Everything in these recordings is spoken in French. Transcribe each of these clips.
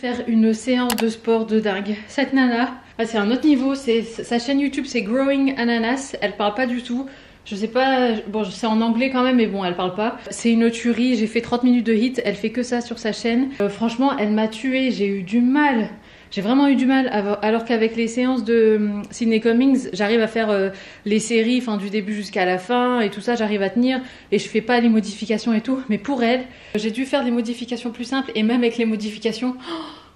Faire une séance de sport de dingue. Cette nana, c'est un autre niveau, sa chaîne YouTube c'est Growing Ananas, elle parle pas du tout. Je sais pas, bon c'est en anglais quand même mais bon elle parle pas. C'est une tuerie, j'ai fait 30 minutes de hit, elle fait que ça sur sa chaîne. Franchement elle m'a tuée, j'ai eu du mal. J'ai vraiment eu du mal, alors qu'avec les séances de Sydney Cummings, j'arrive à faire les séries, enfin du début jusqu'à la fin et tout ça, j'arrive à tenir et je fais pas les modifications et tout. Mais pour elle, j'ai dû faire des modifications plus simples et même avec les modifications,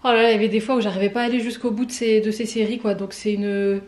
oh là là, il y avait des fois où j'arrivais pas à aller jusqu'au bout de ces séries quoi. Donc c'est une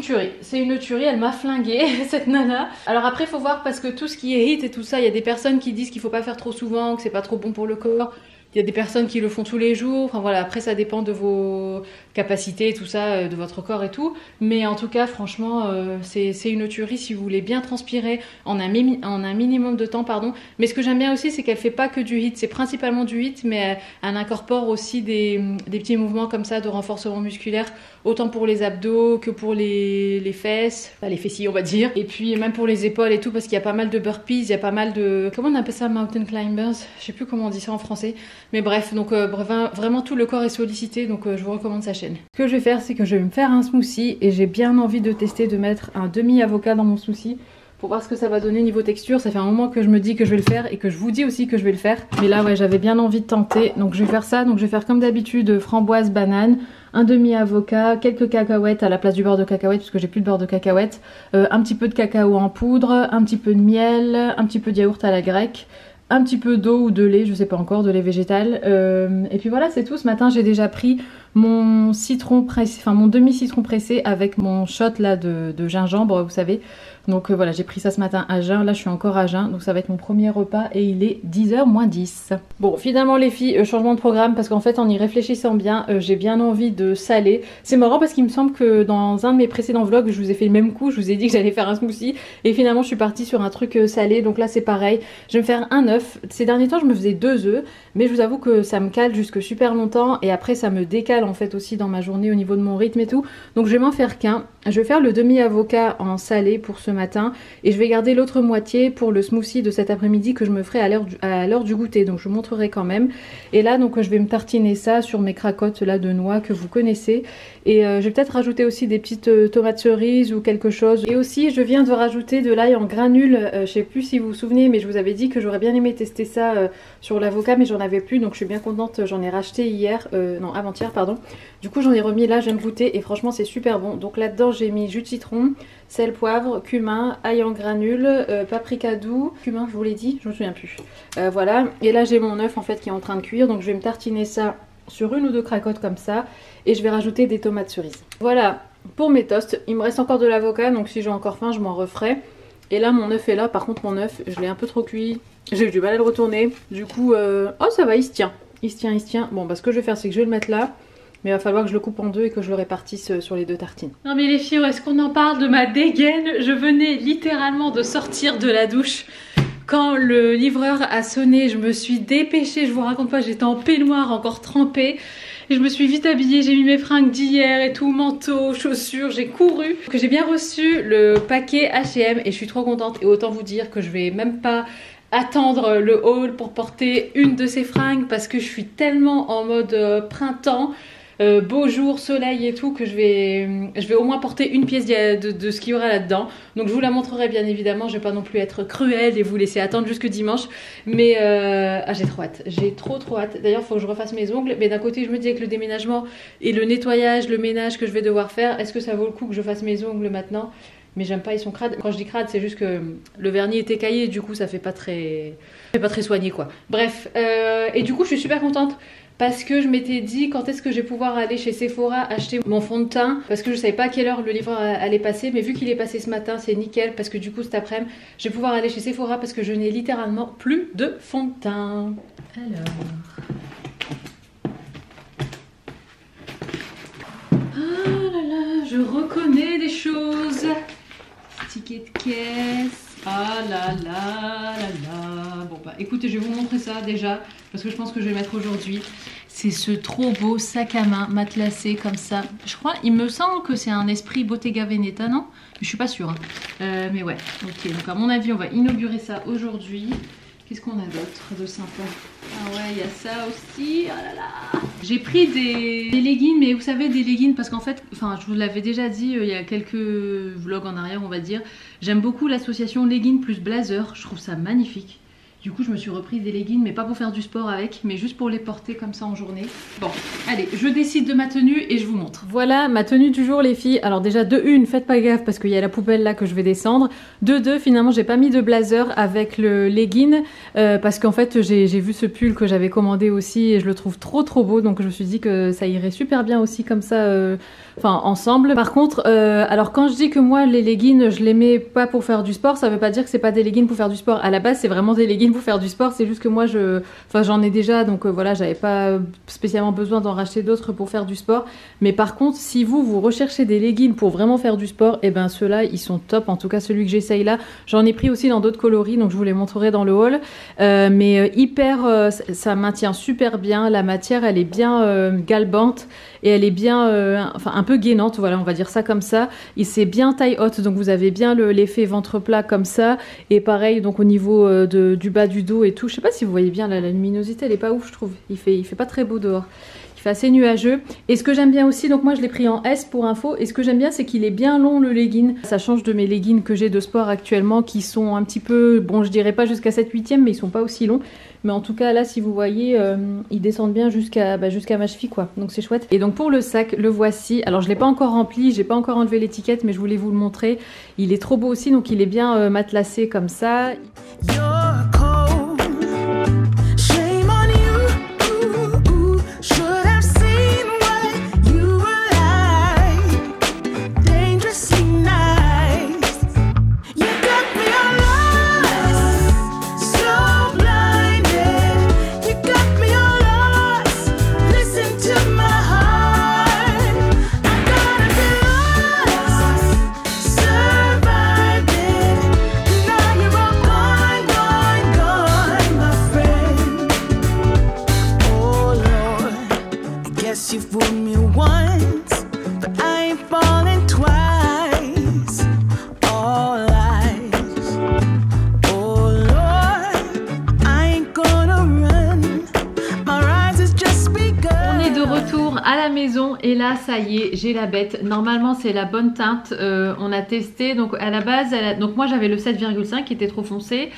tuerie, elle m'a flinguée cette nana. Alors après faut voir parce que tout ce qui est hit et tout ça, il y a des personnes qui disent qu'il faut pas faire trop souvent, que c'est pas trop bon pour le corps. Il y a des personnes qui le font tous les jours, enfin voilà, après ça dépend de vos capacités, tout ça, de votre corps et tout. Mais en tout cas, franchement, c'est une tuerie si vous voulez bien transpirer en un minimum de temps, pardon. Mais ce que j'aime bien aussi, c'est qu'elle fait pas que du HIIT, c'est principalement du HIIT, mais elle incorpore aussi des petits mouvements comme ça de renforcement musculaire, autant pour les abdos que pour les fesses, enfin les fessiers on va dire. Et puis même pour les épaules et tout, parce qu'il y a pas mal de burpees, il y a pas mal de... Comment on appelle ça, mountain climbers? Je sais plus comment on dit ça en français. Mais bref, donc vraiment tout le corps est sollicité, donc je vous recommande sa chaîne. Ce que je vais faire, c'est que je vais me faire un smoothie et j'ai bien envie de tester de mettre un demi-avocat dans mon smoothie pour voir ce que ça va donner niveau texture. Ça fait un moment que je me dis que je vais le faire et que je vous dis aussi que je vais le faire. Mais là, ouais, j'avais bien envie de tenter, donc je vais faire ça. Donc je vais faire comme d'habitude framboise, banane, un demi-avocat, quelques cacahuètes à la place du beurre de cacahuète parce que j'ai plus de beurre de cacahuète, un petit peu de cacao en poudre, un petit peu de miel, un petit peu de yaourt à la grecque, un petit peu d'eau ou de lait, je sais pas encore, de lait végétal. Et puis voilà, c'est tout. Ce matin, j'ai déjà pris mon citron pressé, enfin mon demi-citron pressé avec mon shot là de gingembre, vous savez. Donc voilà, j'ai pris ça ce matin à jeun. Là, je suis encore à jeun, donc ça va être mon premier repas et il est 10h moins 10. Bon, finalement les filles, changement de programme parce qu'en fait, en y réfléchissant bien, j'ai bien envie de saler. C'est marrant parce qu'il me semble que dans un de mes précédents vlogs, je vous ai fait le même coup. Je vous ai dit que j'allais faire un smoothie et finalement, je suis partie sur un truc salé. Donc là, c'est pareil. Je vais me faire un œuf. Ces derniers temps, je me faisais 2 œufs, mais je vous avoue que ça me cale jusque super longtemps et après, ça me décale en fait aussi dans ma journée au niveau de mon rythme et tout. Donc je vais m'en faire qu'un. Je vais faire le demi-avocat en salé pour ce matin et je vais garder l'autre moitié pour le smoothie de cet après-midi que je me ferai à l'heure du goûter, donc je vous montrerai quand même. Et là donc je vais me tartiner ça sur mes cracottes là de noix que vous connaissez et je vais peut-être rajouter aussi des petites tomates cerises ou quelque chose. Et aussi je viens de rajouter de l'ail en granules, je sais plus si vous vous souvenez mais je vous avais dit que j'aurais bien aimé tester ça sur l'avocat mais j'en avais plus, donc je suis bien contente, j'en ai racheté hier, non avant-hier pardon. Du coup j'en ai remis là, j'aime goûter et franchement c'est super bon. Donc là-dedans j'ai mis jus de citron, sel, poivre, cumin, ail en granules, paprika doux, cumin je vous l'ai dit, je me souviens plus. Voilà, et là j'ai mon œuf en fait qui est en train de cuire, donc je vais me tartiner ça sur 1 ou 2 cracottes comme ça et je vais rajouter des tomates cerises. Voilà pour mes toasts, il me reste encore de l'avocat donc si j'ai encore faim je m'en referai. Et là mon œuf est là, par contre mon œuf je l'ai un peu trop cuit, j'ai eu du mal à le retourner, du coup oh ça va, il se tient. Bon bah ce que je vais faire c'est que je vais le mettre là. Mais il va falloir que je le coupe en 2 et que je le répartisse sur les 2 tartines. Non mais les filles, est-ce qu'on en parle de ma dégaine? Je venais littéralement de sortir de la douche. Quand le livreur a sonné, je me suis dépêchée, je vous raconte pas, j'étais en peignoir encore trempée. Et je me suis vite habillée, j'ai mis mes fringues d'hier et tout, manteau, chaussures, j'ai couru. Que j'ai bien reçu le paquet H&M et je suis trop contente. Et autant vous dire que je vais même pas attendre le haul pour porter une de ces fringues parce que je suis tellement en mode printemps. Beau jour, soleil et tout, que je vais au moins porter une pièce de ce qu'il y aura là-dedans. Donc je vous la montrerai bien évidemment, je vais pas non plus être cruelle et vous laisser attendre jusque dimanche. Mais j'ai trop hâte, j'ai trop hâte. D'ailleurs il faut que je refasse mes ongles, mais d'un côté je me dis avec le déménagement et le nettoyage, le ménage que je vais devoir faire, est-ce que ça vaut le coup que je fasse mes ongles maintenant? Mais j'aime pas, ils sont crades. Quand je dis crades, c'est juste que le vernis est écaillé, du coup ça fait pas très soigné quoi. Bref, et du coup je suis super contente. Parce que je m'étais dit quand est-ce que je vais pouvoir aller chez Sephora acheter mon fond de teint. Parce que je savais pas à quelle heure le livreur allait passer. Mais vu qu'il est passé ce matin, c'est nickel. Parce que du coup cet après-midi, je vais pouvoir aller chez Sephora. Parce que je n'ai littéralement plus de fond de teint. Alors... Ah là là, je reconnais des choses. Ticket de caisse. Ah là là là là. Bon bah écoutez, je vais vous montrer ça déjà parce que je pense que je vais mettre aujourd'hui. C'est ce trop beau sac à main matelassé comme ça. Je crois, il me semble que c'est un esprit Bottega Veneta, non? Je suis pas sûre. Mais ouais, ok. Donc à mon avis, on va inaugurer ça aujourd'hui. Qu'est-ce qu'on a d'autre de sympa? Ah ouais, il y a ça aussi. Oh là là. J'ai pris des leggings, mais vous savez des leggings parce qu'en fait, enfin je vous l'avais déjà dit il y a quelques vlogs en arrière on va dire, j'aime beaucoup l'association leggings plus blazer, je trouve ça magnifique. Du coup je me suis reprise des leggings mais pas pour faire du sport avec, mais juste pour les porter comme ça en journée. Bon, allez, je décide de ma tenue et je vous montre. Voilà ma tenue du jour les filles. Alors déjà de une, faites pas gaffe parce qu'il y a la poubelle là que je vais descendre. De deux, finalement j'ai pas mis de blazer avec le legging parce qu'en fait j'ai vu ce pull que j'avais commandé aussi et je le trouve trop beau, donc je me suis dit que ça irait super bien aussi comme ça, enfin ensemble. Par contre, alors quand je dis que moi les leggings je les mets pas pour faire du sport, ça veut pas dire que c'est pas des leggings pour faire du sport. À la base c'est vraiment des leggings pour faire du sport, c'est juste que moi j'en ai déjà, donc voilà, j'avais pas spécialement besoin d'en racheter d'autres pour faire du sport. Mais par contre si vous recherchez des leggings pour vraiment faire du sport, et ben ceux-là ils sont top. En tout cas celui que j'essaye là, j'en ai pris aussi dans d'autres coloris, donc je vous les montrerai dans le haul. Mais hyper, ça maintient super bien, la matière elle est bien galbante et elle est bien, enfin un peu gainante, voilà, on va dire ça comme ça. Et c'est bien taille haute, donc vous avez bien l'effet ventre plat comme ça. Et pareil, donc au niveau du bas du dos et tout, je sais pas si vous voyez bien là, la luminosité elle est pas ouf je trouve. Il fait pas très beau dehors. Il fait assez nuageux. Et ce que j'aime bien aussi, donc moi je l'ai pris en S pour info, et ce que j'aime bien c'est qu'il est bien long le legging. Ça change de mes leggings que j'ai de sport actuellement qui sont un petit peu, bon je dirais pas jusqu'à 7/8e, mais ils sont pas aussi longs. Mais en tout cas là si vous voyez, ils descendent bien jusqu'à ma cheville quoi, donc c'est chouette. Et donc pour le sac, le voici. Alors je l'ai pas encore rempli, j'ai pas encore enlevé l'étiquette, mais je voulais vous le montrer. Il est trop beau aussi, donc il est bien matelassé comme ça. À la maison et là ça y est, j'ai la bête. Normalement c'est la bonne teinte, on a testé, donc à la base donc moi j'avais le 7,5 qui était trop foncé.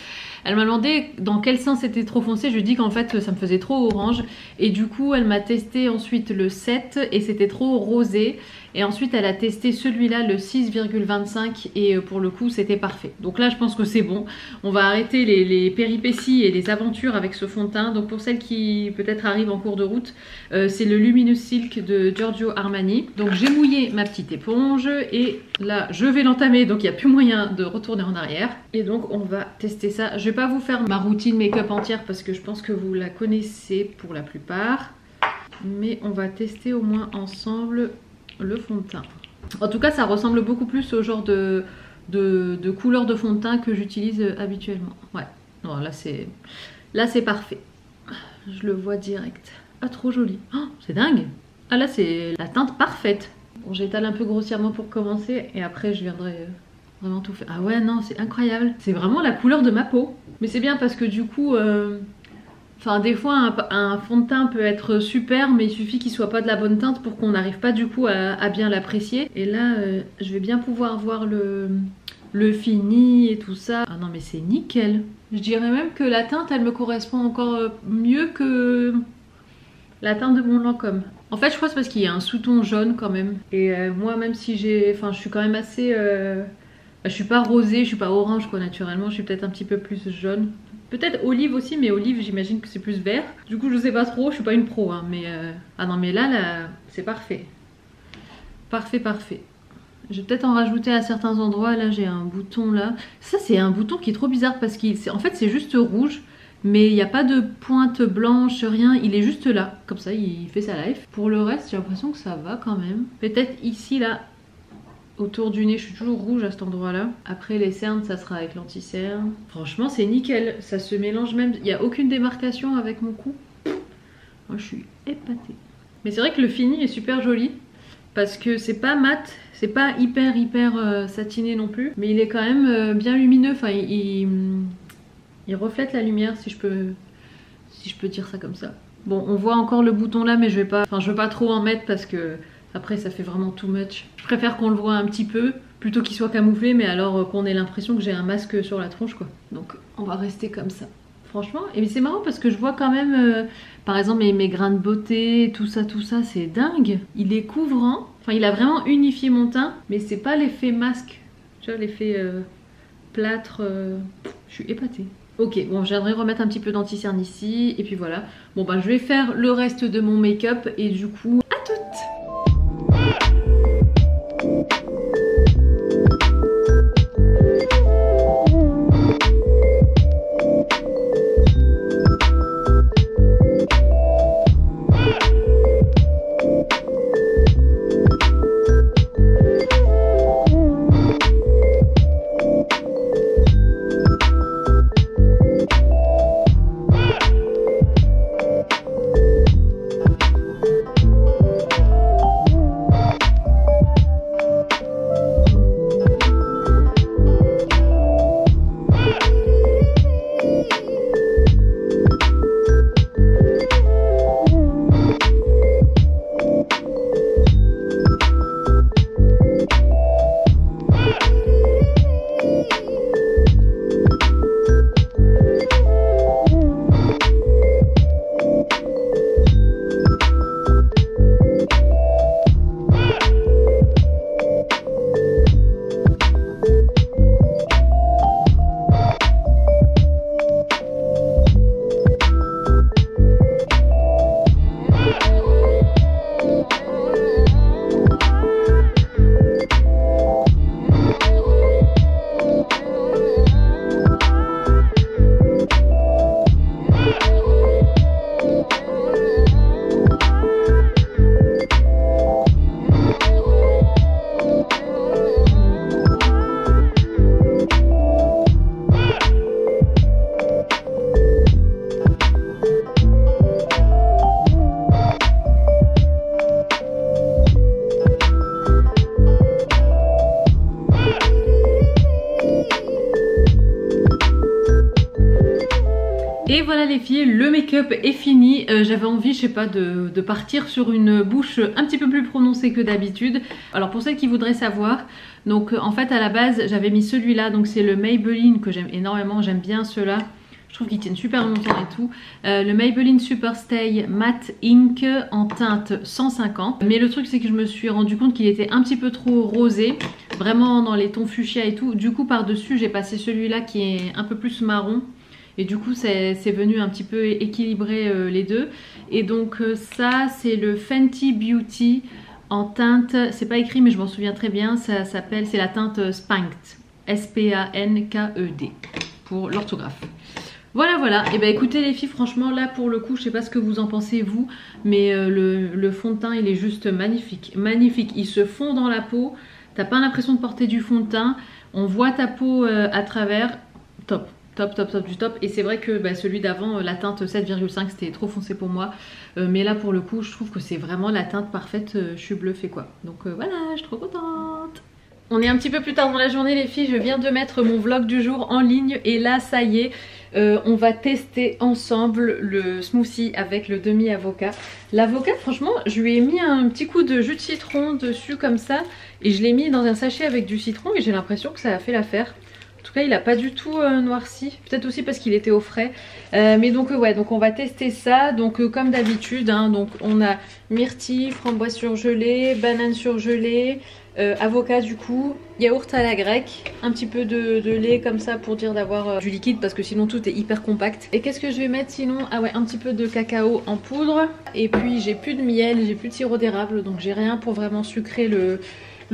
Elle m'a demandé dans quel sens c'était trop foncé, je lui ai dit qu'en fait ça me faisait trop orange et du coup elle m'a testé ensuite le 7 et c'était trop rosé. Et ensuite elle a testé celui-là, le 6,25, et pour le coup c'était parfait. Donc là je pense que c'est bon. On va arrêter les péripéties et les aventures avec ce fond de teint. Donc pour celles qui peut-être arrivent en cours de route, c'est le Luminous Silk de Giorgio Armani. Donc j'ai mouillé ma petite éponge et là je vais l'entamer, donc il n'y a plus moyen de retourner en arrière. Et donc on va tester ça. Je vais pas vous faire ma routine make-up entière parce que je pense que vous la connaissez pour la plupart. Mais on va tester au moins ensemble le fond de teint. En tout cas ça ressemble beaucoup plus au genre de couleur de fond de teint que j'utilise habituellement. Ouais, non, là c'est parfait. Je le vois direct. Ah trop joli. Oh, c'est dingue. Ah là c'est la teinte parfaite. Bon, j'étale un peu grossièrement pour commencer et après je viendrai vraiment tout faire. Ah ouais non c'est incroyable. C'est vraiment la couleur de ma peau. Mais c'est bien parce que du coup enfin des fois un fond de teint peut être super, mais il suffit qu'il soit pas de la bonne teinte pour qu'on n'arrive pas du coup à bien l'apprécier. Et là je vais bien pouvoir voir le fini et tout ça. Ah non mais c'est nickel. Je dirais même que la teinte elle me correspond encore mieux que la teinte de mon Lancôme. En fait je crois que c'est parce qu'il y a un sous-ton jaune quand même. Et moi même si je suis quand même assez... je suis pas rosée, je suis pas orange quoi naturellement, je suis peut-être un petit peu plus jaune. Peut-être olive aussi, mais olive j'imagine que c'est plus vert. Du coup je sais pas trop, je suis pas une pro hein, mais ah non mais là c'est parfait. Parfait. Je vais peut-être en rajouter à certains endroits. Là j'ai un bouton là. Ça c'est un bouton qui est trop bizarre parce qu'en fait c'est juste rouge. Mais il n'y a pas de pointe blanche, rien. Il est juste là, comme ça il fait sa life. Pour le reste j'ai l'impression que ça va quand même. Peut-être ici là. Autour du nez, je suis toujours rouge à cet endroit-là. Après les cernes, ça sera avec l'anti-cerne. Franchement, c'est nickel. Ça se mélange même. Il n'y a aucune démarcation avec mon cou. Moi, je suis épatée. Mais c'est vrai que le fini est super joli. Parce que c'est pas mat. C'est pas hyper satiné non plus. Mais il est quand même bien lumineux. Enfin, il reflète la lumière, si je peux dire ça comme ça. Bon, on voit encore le bouton là, mais je veux pas trop en mettre parce que après ça fait vraiment too much. Je préfère qu'on le voit un petit peu plutôt qu'il soit camouflé, mais alors qu'on ait l'impression que j'ai un masque sur la tronche quoi. Donc on va rester comme ça. Franchement, et c'est marrant parce que je vois quand même, par exemple mes grains de beauté, tout ça, c'est dingue. Il est couvrant, enfin il a vraiment unifié mon teint, mais c'est pas l'effet masque, tu vois l'effet plâtre, je suis épatée. Ok, bon, je viendrai remettre un petit peu d'anti-cerne ici, et puis voilà. Bon bah je vais faire le reste de mon make-up, et du coup, à toutes! Et voilà les filles, le make-up est fini. J'avais envie, je sais pas, de partir sur une bouche un petit peu plus prononcée que d'habitude. Alors pour celles qui voudraient savoir, donc en fait à la base j'avais mis celui-là, donc c'est le Maybelline que j'aime énormément, j'aime bien ceux-là. Je trouve qu'ils tiennent super longtemps et tout. Le Maybelline Superstay Matte Ink en teinte 150. Mais le truc c'est que je me suis rendu compte qu'il était un petit peu trop rosé. Vraiment dans les tons fuchsia et tout. Du coup par dessus j'ai passé celui-là qui est un peu plus marron. Et du coup c'est venu un petit peu équilibrer les deux. Et donc ça c'est le Fenty Beauty en teinte, c'est pas écrit mais je m'en souviens très bien, ça s'appelle, c'est la teinte Spanked, S-P-A-N-K-E-D pour l'orthographe. Voilà, et bah écoutez les filles, franchement là pour le coup je sais pas ce que vous en pensez vous, mais le fond de teint il est juste magnifique, il se fond dans la peau, t'as pas l'impression de porter du fond de teint, on voit ta peau à travers, top du top. Et c'est vrai que bah, celui d'avant, la teinte 7,5 c'était trop foncé pour moi, mais là pour le coup je trouve que c'est vraiment la teinte parfaite, je suis bluffée quoi. Donc voilà, je suis trop contente. On est un petit peu plus tard dans la journée les filles, je viens de mettre mon vlog du jour en ligne et là ça y est, on va tester ensemble le smoothie avec le demi-avocat. L'avocat franchement je lui ai mis un petit coup de jus de citron dessus comme ça et je l'ai mis dans un sachet avec du citron et j'ai l'impression que ça a fait l'affaire. En tout cas il n'a pas du tout noirci, peut-être aussi parce qu'il était au frais, mais donc ouais, donc on va tester ça. Donc comme d'habitude hein, donc on a myrtille, framboise surgelée, banane surgelée, avocat du coup, yaourt à la grecque, un petit peu de lait comme ça pour dire d'avoir du liquide parce que sinon tout est hyper compact. Et qu'est-ce que je vais mettre sinon? Ah ouais, un petit peu de cacao en poudre, et puis j'ai plus de miel, j'ai plus de sirop d'érable, donc j'ai rien pour vraiment sucrer le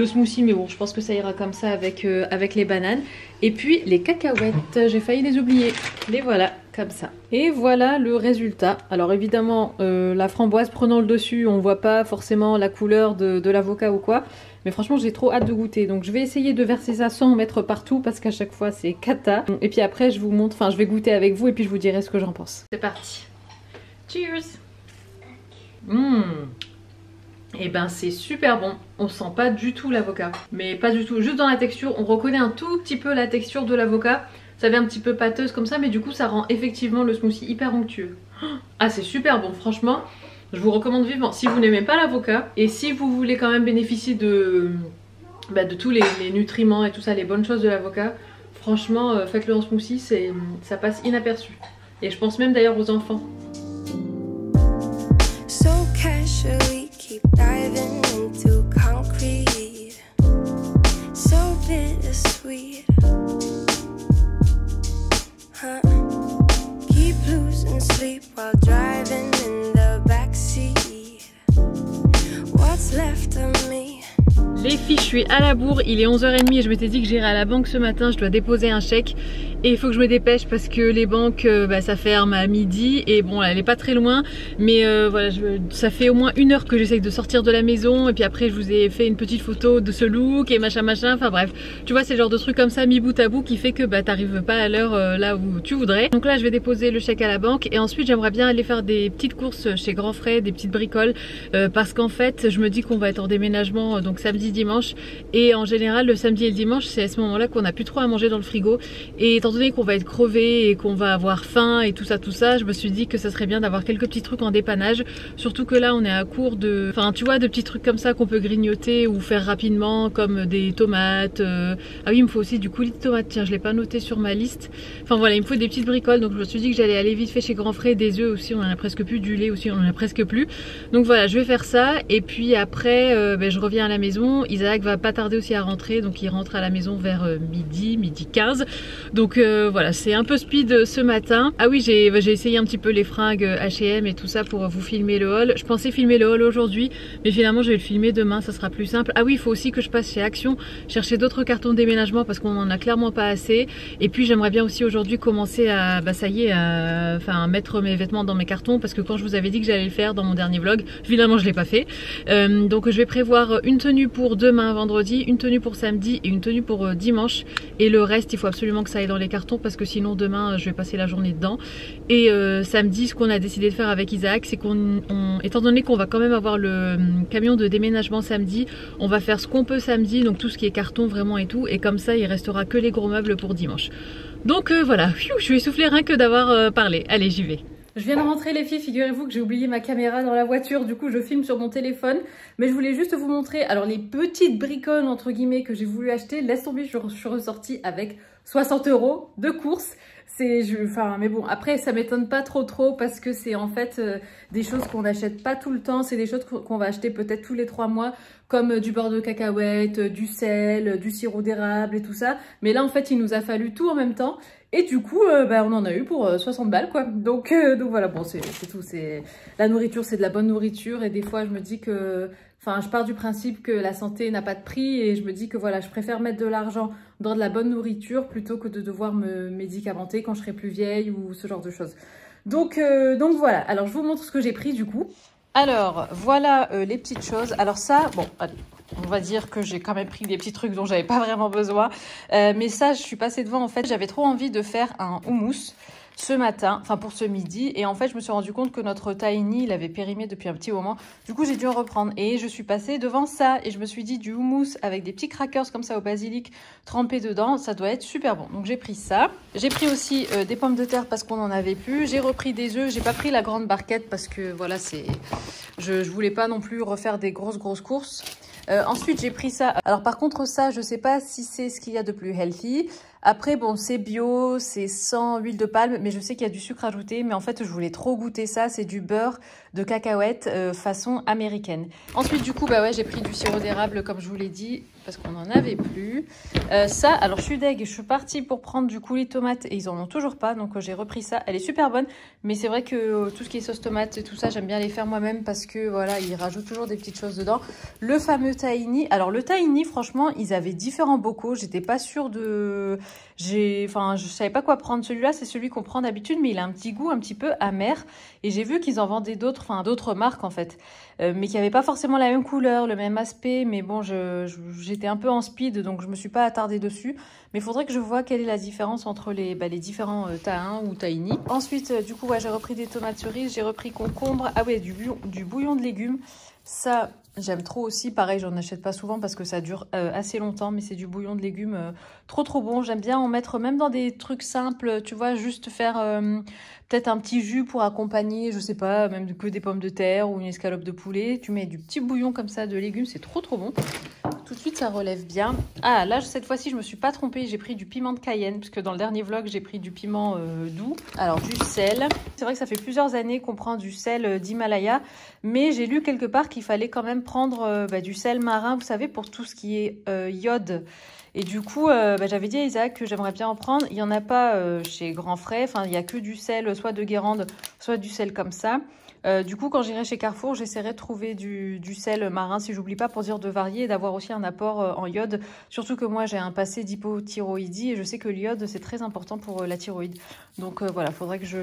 smoothie, mais bon je pense que ça ira comme ça avec les bananes. Et puis les cacahuètes, j'ai failli les oublier, les voilà comme ça. Et voilà le résultat. Alors évidemment la framboise prenant le dessus, on voit pas forcément la couleur de l'avocat ou quoi, mais franchement j'ai trop hâte de goûter. Donc je vais essayer de verser ça sans en mettre partout parce qu'à chaque fois c'est cata. Et puis après je vous montre, enfin je vais goûter avec vous et puis je vous dirai ce que j'en pense. C'est parti. Cheers. Et ben c'est super bon, on sent pas du tout l'avocat, mais pas du tout, juste dans la texture, on reconnaît un tout petit peu la texture de l'avocat, ça fait un petit peu pâteuse comme ça, mais du coup ça rend effectivement le smoothie hyper onctueux. Ah, c'est super bon, franchement, je vous recommande vivement. Si vous n'aimez pas l'avocat et si vous voulez quand même bénéficier de tous les nutriments et tout ça, les bonnes choses de l'avocat, franchement, faites-le en smoothie, ça passe inaperçu. Et je pense même d'ailleurs aux enfants. So casually keep diving into concrete, so bittersweet, huh? Keep losing sleep while driving in the backseat. What's left of me? Les filles, je suis à la bourre, il est 11h30 et je m'étais dit que j'irais à la banque ce matin, je dois déposer un chèque et il faut que je me dépêche parce que les banques ça ferme à midi et bon elle est pas très loin mais voilà, ça fait au moins 1 heure que j'essaye de sortir de la maison et puis après je vous ai fait une petite photo de ce look et machin, enfin bref, tu vois c'est le genre de truc comme ça mis bout à bout qui fait que t'arrives pas à l'heure là où tu voudrais. Donc là je vais déposer le chèque à la banque et ensuite j'aimerais bien aller faire des petites courses chez Grand Frais, des petites bricoles parce qu'en fait je me dis qu'on va être en déménagement donc samedi dimanche et en général le samedi et le dimanche c'est à ce moment là qu'on a plus trop à manger dans le frigo et étant donné qu'on va être crevé et qu'on va avoir faim et tout ça je me suis dit que ça serait bien d'avoir quelques petits trucs en dépannage, surtout que là on est à court de, enfin tu vois, de petits trucs comme ça qu'on peut grignoter ou faire rapidement comme des tomates, ah oui il me faut aussi du coulis de tomates, tiens je l'ai pas noté sur ma liste, enfin voilà il me faut des petites bricoles donc je me suis dit que j'allais aller vite fait chez Grand Frais, des œufs aussi on en a presque plus, du lait aussi on en a presque plus, donc voilà je vais faire ça et puis après je reviens à la maison. Isaac va pas tarder aussi à rentrer donc il rentre à la maison vers midi 15 donc voilà c'est un peu speed ce matin. Ah oui j'ai essayé un petit peu les fringues H&M et tout ça pour vous filmer le haul. Je pensais filmer le haul aujourd'hui mais finalement je vais le filmer demain, ça sera plus simple. Ah oui il faut aussi que je passe chez Action chercher d'autres cartons de déménagement parce qu'on en a clairement pas assez et puis j'aimerais bien aussi aujourd'hui commencer à ça y est à mettre mes vêtements dans mes cartons parce que quand je vous avais dit que j'allais le faire dans mon dernier vlog évidemment je l'ai pas fait, donc je vais prévoir une tenue pour demain vendredi, une tenue pour samedi et une tenue pour dimanche et le reste il faut absolument que ça aille dans les cartons parce que sinon demain je vais passer la journée dedans. Et samedi ce qu'on a décidé de faire avec Isaac c'est étant donné qu'on va quand même avoir le camion de déménagement samedi, on va faire ce qu'on peut samedi, donc tout ce qui est carton vraiment et tout, et comme ça il restera que les gros meubles pour dimanche. Donc voilà, je suis essoufflée rien que d'avoir parlé. Allez j'y vais. Je viens de rentrer les filles, figurez-vous que j'ai oublié ma caméra dans la voiture, du coup je filme sur mon téléphone. Mais je voulais juste vous montrer, alors les petites bricoles entre guillemets que j'ai voulu acheter, laisse tomber, je suis ressortie avec 60 € de course. Mais bon, après ça m'étonne pas trop parce que c'est en fait des choses qu'on n'achète pas tout le temps, c'est des choses qu'on va acheter peut-être tous les 3 mois, comme du beurre de cacahuète, du sel, du sirop d'érable et tout ça. Mais là en fait il nous a fallu tout en même temps. Et du coup, on en a eu pour 60 balles quoi. Donc voilà, bon c'est tout. La nourriture, c'est de la bonne nourriture et des fois je me dis que, enfin je pars du principe que la santé n'a pas de prix et je me dis que voilà, je préfère mettre de l'argent dans de la bonne nourriture plutôt que de devoir me médicamenter quand je serai plus vieille ou ce genre de choses. Donc voilà, alors je vous montre ce que j'ai pris du coup. Alors voilà les petites choses. Alors ça, bon allez. On va dire que j'ai quand même pris des petits trucs dont j'avais pas vraiment besoin. Mais ça, je suis passée devant. En fait, j'avais trop envie de faire un houmous ce matin, enfin pour ce midi. Et en fait, je me suis rendu compte que notre tahini, il avait périmé depuis un petit moment. Du coup, j'ai dû en reprendre. Et je suis passée devant ça. Et je me suis dit, du houmous avec des petits crackers comme ça au basilic trempés dedans, ça doit être super bon. Donc j'ai pris ça. J'ai pris aussi des pommes de terre parce qu'on en avait plus. J'ai repris des œufs. J'ai pas pris la grande barquette parce que voilà, je voulais pas non plus refaire des grosses courses. Ensuite j'ai pris ça, alors par contre ça je sais pas si c'est ce qu'il y a de plus healthy. Après bon c'est bio, c'est sans huile de palme mais je sais qu'il y a du sucre ajouté, mais en fait je voulais trop goûter ça, c'est du beurre de cacahuète façon américaine. Ensuite du coup ouais j'ai pris du sirop d'érable comme je vous l'ai dit parce qu'on n'en avait plus. Ça alors je suis deg, je suis partie pour prendre du coulis de tomate et ils en ont toujours pas, donc j'ai repris ça, elle est super bonne mais c'est vrai que tout ce qui est sauce tomate et tout ça j'aime bien les faire moi-même parce que voilà ils rajoutent toujours des petites choses dedans. Le fameux tahini, alors le tahini franchement ils avaient différents bocaux, j'étais pas sûre de... je savais pas quoi prendre. Celui-là c'est celui qu'on prend d'habitude mais il a un petit goût un petit peu amer et j'ai vu qu'ils en vendaient d'autres, enfin d'autres marques en fait, mais qui n'avaient pas forcément la même couleur, le même aspect, mais bon j'étais un peu en speed donc je me suis pas attardée dessus, mais il faudrait que je vois quelle est la différence entre les différents tahins ou tahini. Ensuite du coup j'ai repris des tomates cerises, j'ai repris concombre, ah ouais du bouillon de légumes. Ça, J'aime trop aussi, pareil, j'en achète pas souvent parce que ça dure assez longtemps, mais c'est du bouillon de légumes trop bon. J'aime bien en mettre même dans des trucs simples, tu vois, juste faire peut-être un petit jus pour accompagner, je sais pas, même que des pommes de terre ou une escalope de poulet. Tu mets du petit bouillon comme ça de légumes, c'est trop bon. Tout de suite, ça relève bien. Ah, là, cette fois-ci, je me suis pas trompée, j'ai pris du piment de Cayenne, puisque dans le dernier vlog, j'ai pris du piment doux. Alors, du sel. C'est vrai que ça fait plusieurs années qu'on prend du sel d'Himalaya, mais j'ai lu quelque part qu'il fallait quand même prendre du sel marin, vous savez, pour tout ce qui est iode. Et du coup, j'avais dit à Isaac que j'aimerais bien en prendre. Il n'y en a pas chez Grand Frais. Enfin, il n'y a que du sel, soit de Guérande, soit du sel comme ça. Du coup, quand j'irai chez Carrefour, j'essaierai de trouver du sel marin, si j'oublie pas, pour dire de varier et d'avoir aussi un apport en iode. Surtout que moi, j'ai un passé d'hypothyroïdie et je sais que l'iode, c'est très important pour la thyroïde. Donc voilà, faudrait que je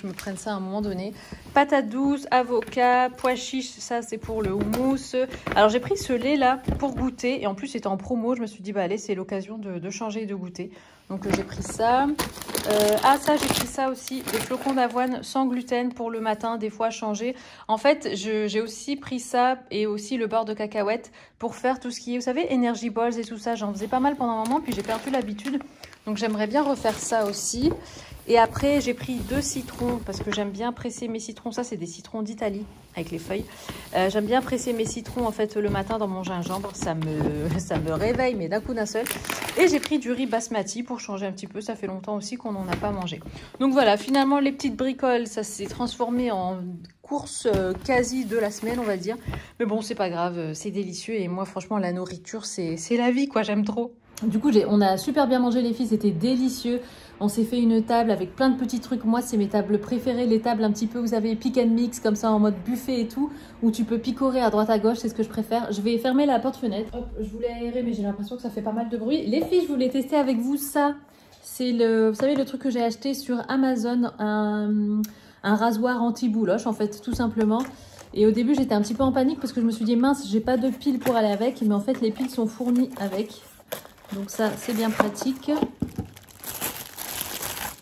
me prenne ça à un moment donné. Patates douces, avocat, pois chiches, ça c'est pour le houmous. Alors j'ai pris ce lait là pour goûter et en plus c'était en promo. Je me suis dit, bah allez, c'est l'occasion de changer et de goûter. Donc j'ai pris ça. J'ai pris ça aussi, des flocons d'avoine sans gluten pour le matin, des fois changer. En fait, j'ai aussi pris ça et aussi le beurre de cacahuète pour faire tout ce qui est, vous savez, Energy Balls et tout ça. J'en faisais pas mal pendant un moment, puis j'ai perdu l'habitude. Donc j'aimerais bien refaire ça aussi. Et après, j'ai pris 2 citrons parce que j'aime bien presser mes citrons. Ça, c'est des citrons d'Italie avec les feuilles. J'aime bien presser mes citrons en fait le matin dans mon gingembre. Ça me réveille, mais d'un coup d'un seul. Et j'ai pris du riz basmati pour changer un petit peu. Ça fait longtemps aussi qu'on n'en a pas mangé. Donc voilà, finalement, les petites bricoles, ça s'est transformé en course quasi de la semaine, on va dire. Mais bon, c'est pas grave, c'est délicieux. Et moi, franchement, la nourriture, c'est la vie, quoi. J'aime trop. Du coup, on a super bien mangé les filles, c'était délicieux. On s'est fait une table avec plein de petits trucs. Moi, c'est mes tables préférées, les tables un petit peu, vous savez, pick and mix, comme ça, en mode buffet et tout, où tu peux picorer à droite à gauche, c'est ce que je préfère. Je vais fermer la porte-fenêtre. Hop, je voulais aérer, mais j'ai l'impression que ça fait pas mal de bruit. Les filles, je voulais tester avec vous ça. C'est vous savez, le truc que j'ai acheté sur Amazon, un rasoir anti-bouloche, en fait, tout simplement. Et au début, j'étais un petit peu en panique parce que je me suis dit, mince, j'ai pas de piles pour aller avec. Mais en fait, les piles sont fournies avec. Donc ça, c'est bien pratique.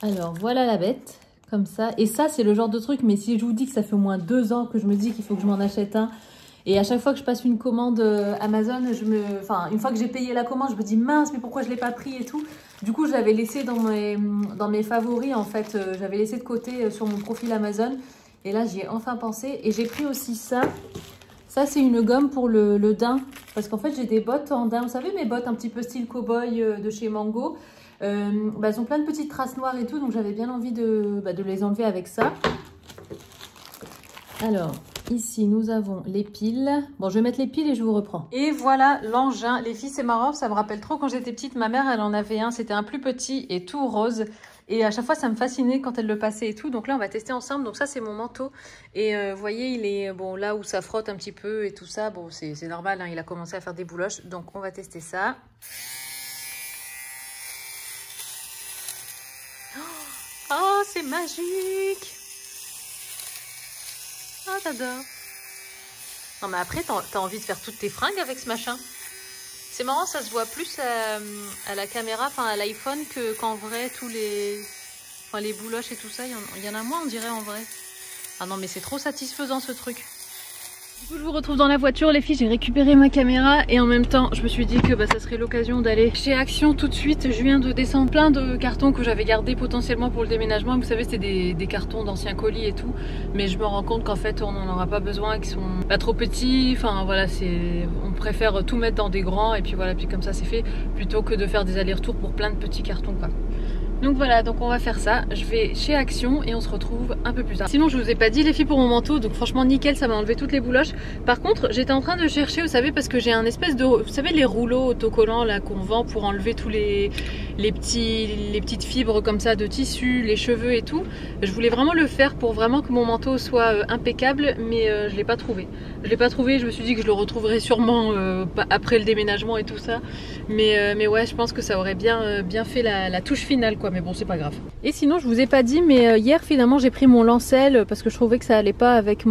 Alors, voilà la bête, comme ça. Et ça, c'est le genre de truc, mais si je vous dis que ça fait au moins 2 ans que je me dis qu'il faut que je m'en achète un, et à chaque fois que je passe une commande Amazon, une fois que j'ai payé la commande, je me dis mince, mais pourquoi je ne l'ai pas pris et tout. Du coup, je l'avais laissé dans mes favoris, en fait. J'avais laissé de côté sur mon profil Amazon. Et là, j'y ai enfin pensé. Et j'ai pris aussi ça. Ça, c'est une gomme pour le daim. Parce qu'en fait, j'ai des bottes en daim. Vous savez, mes bottes un petit peu style cow-boy de chez Mango. Elles ont plein de petites traces noires et tout. Donc, j'avais bien envie de les enlever avec ça. Alors, ici, nous avons les piles. Bon, je vais mettre les piles et je vous reprends. Et voilà l'engin. Les filles, c'est marrant. Ça me rappelle trop quand j'étais petite. Ma mère, elle en avait un. C'était un plus petit et tout rose. Et à chaque fois, ça me fascinait quand elle le passait et tout. Donc là, on va tester ensemble. Donc ça, c'est mon manteau. Et vous voyez, il est bon là où ça frotte un petit peu et tout ça. Bon, c'est normal, hein, il a commencé à faire des bouloches. Donc, on va tester ça. Oh, c'est magique! Ah, t'adores! Non, mais après, t'as envie de faire toutes tes fringues avec ce machin. C'est marrant, ça se voit plus à la caméra, enfin à l'iPhone, qu'en vrai, les bouloches et tout ça, il y en a moins, on dirait, en vrai. Ah non, mais c'est trop satisfaisant, ce truc. Du coup, je vous retrouve dans la voiture, les filles. J'ai récupéré ma caméra et en même temps, je me suis dit que ça serait l'occasion d'aller chez Action tout de suite. Je viens de descendre plein de cartons que j'avais gardés potentiellement pour le déménagement. Vous savez, c'était des cartons d'anciens colis et tout. Mais je me rends compte qu'en fait, on n'en aura pas besoin, qu'ils sont pas trop petits. Enfin, voilà, on préfère tout mettre dans des grands et puis voilà, puis comme ça, c'est fait. Plutôt que de faire des allers-retours pour plein de petits cartons, quoi. Donc voilà, donc on va faire ça. Je vais chez Action et on se retrouve un peu plus tard. Sinon, je vous ai pas dit les filles pour mon manteau, donc franchement nickel, ça m'a enlevé toutes les bouloches. Par contre, j'étais en train de chercher, vous savez, parce que j'ai un espèce de, vous savez, les rouleaux autocollants là qu'on vend pour enlever tous les petites fibres comme ça de tissu, les cheveux et tout. Je voulais vraiment le faire pour vraiment que mon manteau soit impeccable, mais je l'ai pas trouvé. Je l'ai pas trouvé. Je me suis dit que je le retrouverais sûrement après le déménagement et tout ça. Mais ouais, je pense que ça aurait bien fait la touche finale, quoi. Mais bon, c'est pas grave. Et sinon, je vous ai pas dit, mais hier finalement j'ai pris mon lancel parce que je trouvais que ça allait pas avec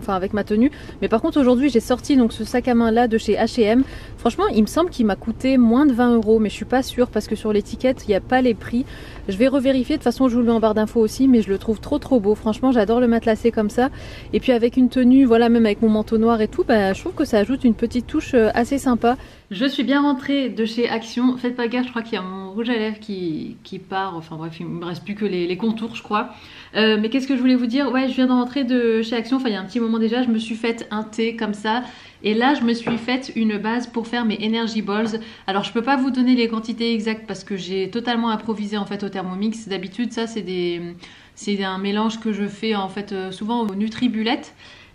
avec ma tenue. Mais par contre aujourd'hui j'ai sorti donc ce sac à main là de chez H&M. Franchement, il me semble qu'il m'a coûté moins de 20 €, mais je suis pas sûre parce que sur l'étiquette il n'y a pas les prix. Je vais revérifier, de toute façon je vous le mets en barre d'infos aussi, mais je le trouve trop beau. Franchement j'adore le matelassé comme ça. Et puis avec une tenue, voilà, même avec mon manteau noir et tout, bah, je trouve que ça ajoute une petite touche assez sympa. Je suis bien rentrée de chez Action. Faites pas gaffe, je crois qu'il y a mon rouge à lèvres qui part. Enfin bref, il me reste plus que les contours je crois. Mais qu'est-ce que je voulais vous dire? Ouais, je viens de rentrer de chez Action, enfin il y a un petit moment déjà, je me suis faite un thé comme ça. Et là, je me suis faite une base pour faire mes Energy Balls. Alors, je peux pas vous donner les quantités exactes parce que j'ai totalement improvisé en fait au Thermomix. D'habitude, ça c'est un mélange que je fais en fait souvent au Nutribullet.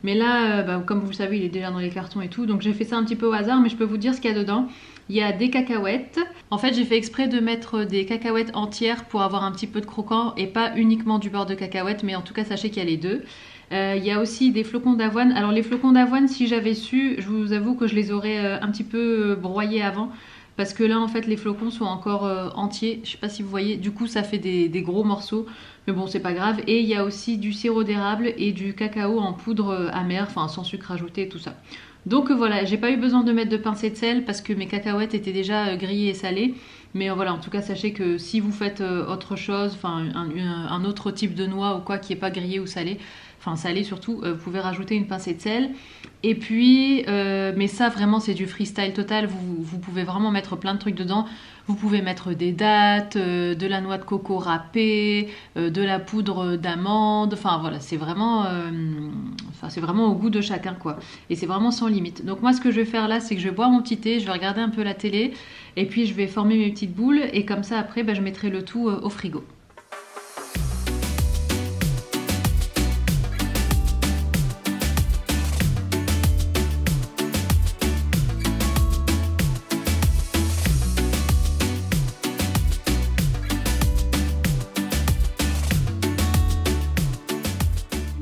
Mais là, bah, comme vous le savez, il est déjà dans les cartons et tout. Donc, j'ai fait ça un petit peu au hasard, mais je peux vous dire ce qu'il y a dedans. Il y a des cacahuètes. En fait, j'ai fait exprès de mettre des cacahuètes entières pour avoir un petit peu de croquant et pas uniquement du beurre de cacahuète. Mais en tout cas, sachez qu'il y a les deux. Il y a aussi des flocons d'avoine. Alors les flocons d'avoine, si j'avais su, je vous avoue que je les aurais un petit peu broyés avant. Parce que là, en fait, les flocons sont encore entiers. Je sais pas si vous voyez. Du coup, ça fait des gros morceaux. Mais bon, c'est pas grave. Et il y a aussi du sirop d'érable et du cacao en poudre amère, enfin sans sucre ajouté et tout ça. Donc voilà, j'ai pas eu besoin de mettre de pincée de sel parce que mes cacahuètes étaient déjà grillées et salées. Mais voilà, en tout cas, sachez que si vous faites autre chose, enfin un autre type de noix ou quoi qui n'est pas grillé ou salé, enfin salé surtout, vous pouvez rajouter une pincée de sel. Et puis, mais ça vraiment c'est du freestyle total, vous pouvez vraiment mettre plein de trucs dedans. Vous pouvez mettre des dattes, de la noix de coco râpée, de la poudre d'amande, enfin voilà, c'est vraiment au goût de chacun quoi. Et c'est vraiment sans limite. Donc moi ce que je vais faire là, c'est que je vais boire mon petit thé, je vais regarder un peu la télé, et puis je vais former mes petites boules, et comme ça après bah, je mettrai le tout au frigo.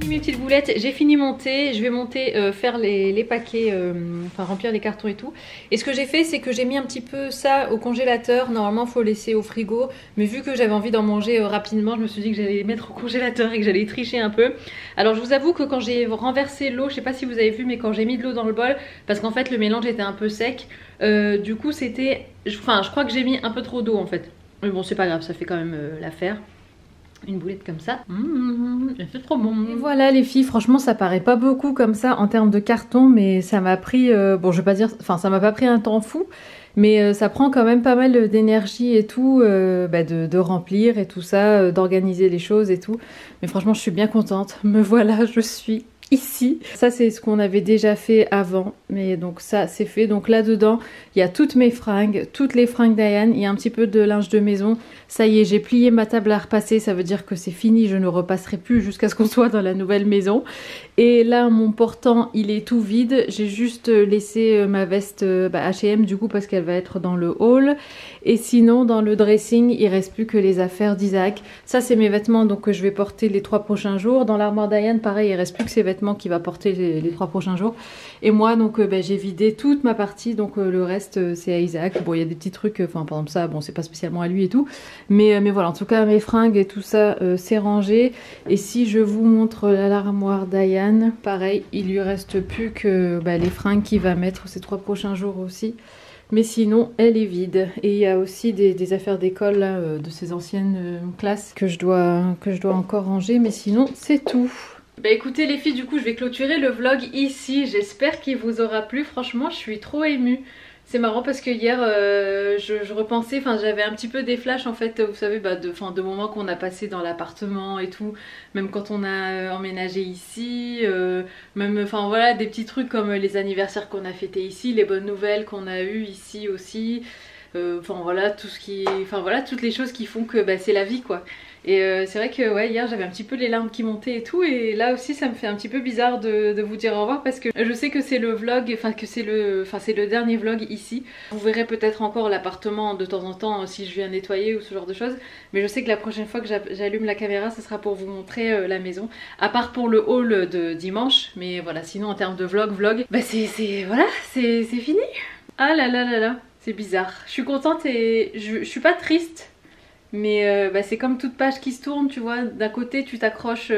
Mes petites boulettes, j'ai fini mon thé, je vais monter faire les paquets, enfin remplir les cartons et tout. Et ce que j'ai fait, c'est que j'ai mis un petit peu ça au congélateur. Normalement il faut laisser au frigo, mais vu que j'avais envie d'en manger rapidement, je me suis dit que j'allais les mettre au congélateur et que j'allais tricher un peu. Alors je vous avoue que quand j'ai renversé l'eau, je sais pas si vous avez vu, mais quand j'ai mis de l'eau dans le bol, parce qu'en fait le mélange était un peu sec, du coup c'était, enfin je crois que j'ai mis un peu trop d'eau en fait. Mais bon c'est pas grave, ça fait quand même l'affaire. Une boulette comme ça, c'est trop bon. Et voilà les filles, franchement ça paraît pas beaucoup comme ça en termes de carton, mais ça m'a pris, bon je vais pas dire, enfin ça m'a pas pris un temps fou, mais ça prend quand même pas mal d'énergie et tout, bah, de remplir et tout ça, d'organiser les choses et tout. Mais franchement je suis bien contente, me voilà, je suis ici. Ça c'est ce qu'on avait déjà fait avant, mais donc ça c'est fait. Donc là dedans il y a toutes mes fringues, toutes les fringues d'Ayane, il y a un petit peu de linge de maison. Ça y est, j'ai plié ma table à repasser, ça veut dire que c'est fini, je ne repasserai plus jusqu'à ce qu'on soit dans la nouvelle maison. Et là mon portant il est tout vide, j'ai juste laissé ma veste H&M du coup parce qu'elle va être dans le hall. Et sinon dans le dressing il reste plus que les affaires d'Isaac. Ça c'est mes vêtements donc que je vais porter les 3 prochains jours. Dans l'armoire d'Ayane pareil, il reste plus que ses vêtements qu'il va porter les 3 prochains jours. Et moi donc j'ai vidé toute ma partie, donc le reste c'est à Isaac. Bon il y a des petits trucs, enfin par exemple ça, bon c'est pas spécialement à lui et tout. Mais voilà, en tout cas mes fringues et tout ça c'est rangé. Et si je vous montre l'armoire d'Ayane, pareil, il lui reste plus que les fringues qu'il va mettre ces 3 prochains jours aussi. Mais sinon elle est vide. Et il y a aussi des affaires d'école de ses anciennes classes que je dois encore ranger. Mais sinon c'est tout. Bah écoutez les filles, du coup je vais clôturer le vlog ici. J'espère qu'il vous aura plu. Franchement je suis trop émue. C'est marrant parce que hier je repensais, enfin j'avais un petit peu des flashs en fait, vous savez, de moments qu'on a passé dans l'appartement et tout, même quand on a emménagé ici, même enfin voilà des petits trucs comme les anniversaires qu'on a fêtés ici, les bonnes nouvelles qu'on a eues ici aussi, enfin voilà tout ce qui, enfin voilà toutes les choses qui font que c'est la vie quoi. Et c'est vrai que ouais, hier j'avais un petit peu les larmes qui montaient et tout, et là aussi ça me fait un petit peu bizarre de vous dire au revoir parce que je sais que c'est le vlog, enfin que c'est le dernier vlog ici. Vous verrez peut-être encore l'appartement de temps en temps si je viens nettoyer ou ce genre de choses, mais je sais que la prochaine fois que j'allume la caméra ce sera pour vous montrer la maison, à part pour le haul de dimanche, mais voilà, sinon en termes de vlog, voilà, c'est fini. Ah là là là là, c'est bizarre, je suis contente et je suis pas triste. Mais c'est comme toute page qui se tourne, tu vois, d'un côté tu t'accroches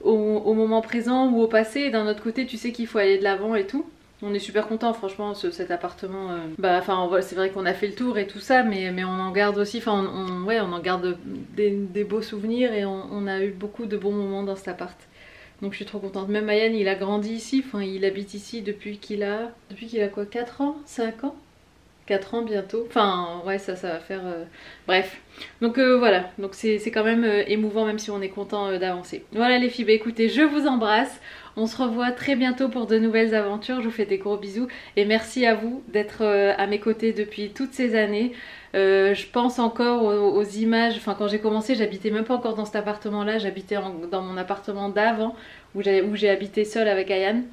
au moment présent ou au passé, et d'un autre côté tu sais qu'il faut aller de l'avant et tout. On est super content, franchement, cet appartement. Bah, enfin, c'est vrai qu'on a fait le tour et tout ça, mais on en garde aussi. Enfin, ouais, on en garde des beaux souvenirs et on a eu beaucoup de bons moments dans cet appart. Donc je suis trop contente. Même Mayan, il a grandi ici. Enfin, il habite ici depuis qu'il a quoi, 4 ans, 5 ans. 4 ans bientôt. Enfin, ouais, ça va faire... Bref. Donc voilà. Donc c'est quand même émouvant, même si on est content d'avancer. Voilà les filles, bah écoutez, je vous embrasse. On se revoit très bientôt pour de nouvelles aventures. Je vous fais des gros bisous. Et merci à vous d'être à mes côtés depuis toutes ces années. Je pense encore aux images. Enfin, quand j'ai commencé, j'habitais même pas encore dans cet appartement-là. J'habitais dans mon appartement d'avant, où j'ai habité seule avec Ayane.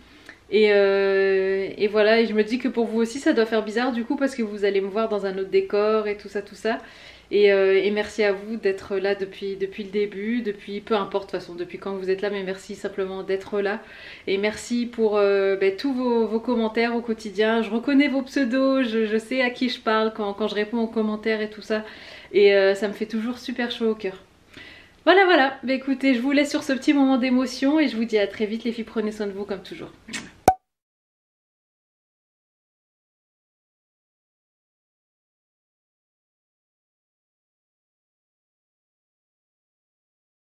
Et voilà, et je me dis que pour vous aussi ça doit faire bizarre du coup parce que vous allez me voir dans un autre décor et tout ça. Et merci à vous d'être là depuis le début, depuis peu importe de toute façon, depuis quand vous êtes là, mais merci simplement d'être là. Et merci pour tous vos commentaires au quotidien. Je reconnais vos pseudos, je sais à qui je parle quand je réponds aux commentaires et tout ça. Et ça me fait toujours super chaud au cœur. Voilà, bah écoutez, je vous laisse sur ce petit moment d'émotion et je vous dis à très vite les filles, prenez soin de vous comme toujours.